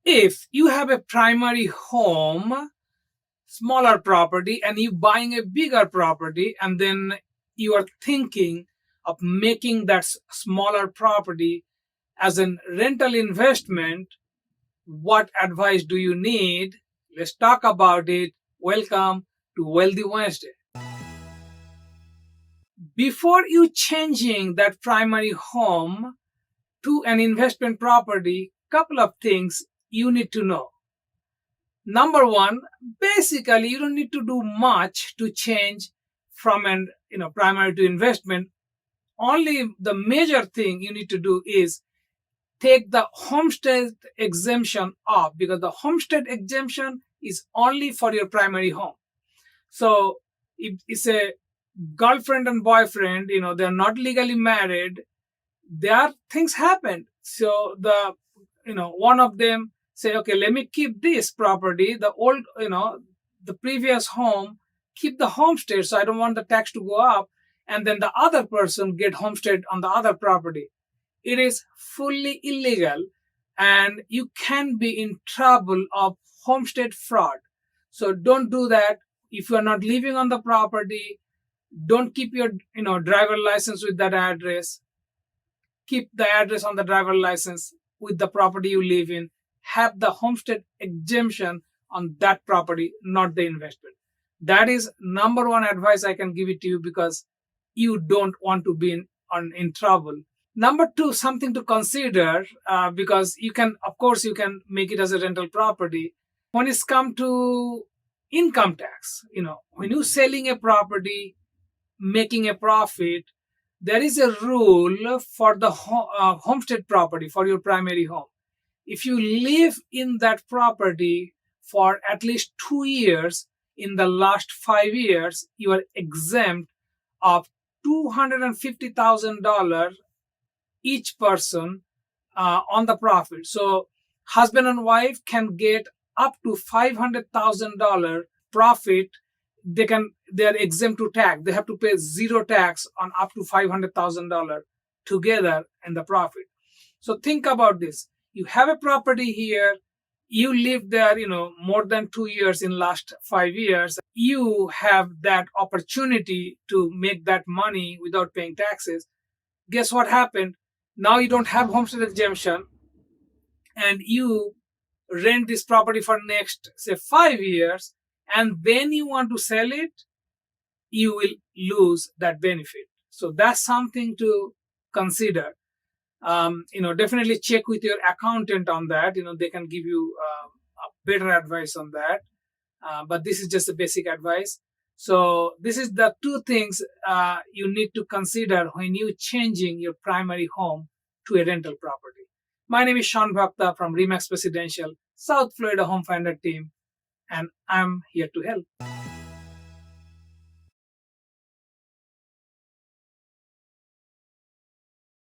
If you have a primary home, smaller property, and you buying a bigger property, and then you are thinking of making that smaller property as a rental investment, what advice do you need? Let's talk about it. Welcome to Wealthy Wednesday. Before you changing that primary home to an investment property, couple of things you need to know. Number one, basically you don't need to do much to change from an primary to investment. Only the major thing you need to do is take the homestead exemption off, because the homestead exemption is only for your primary home. So if it's a girlfriend and boyfriend, they're not legally married, things happen. So one of them say, okay, let me keep this property, the previous home, keep the homestead, so I don't want the tax to go up, and then the other person get homestead on the other property. It is fully illegal, and you can be in trouble of homestead fraud. So don't do that. If you are not living on the property, don't keep your driver license with that address. Keep the address on the driver license with the property you live in. Have the homestead exemption on that property, not the investment. That is number one advice I can give it to you, because you don't want to be in trouble. Number two, something to consider, because you can make it as a rental property. When it's come to income tax, when you're selling a property, making a profit, there is a rule for the homestead property, for your primary home. If you live in that property for at least 2 years in the last 5 years, you are exempt of $250,000 each person on the profit. So husband and wife can get up to $500,000 profit. They are exempt to tax. They have to pay zero tax on up to $500,000 together in the profit. So think about this. You have a property here. You live there, more than 2 years in last 5 years. You have that opportunity to make that money without paying taxes. Guess what happened? Now you don't have homestead exemption, and you rent this property for next, say, 5 years, and then you want to sell it, you will lose that benefit. So that's something to consider. Definitely check with your accountant on that. They can give you better advice on that. But this is just a basic advice. So this is the two things you need to consider when you changing your primary home to a rental property. My name is Sean Bhakta from REMAX Residential, South Florida Home Finder team, and I'm here to help.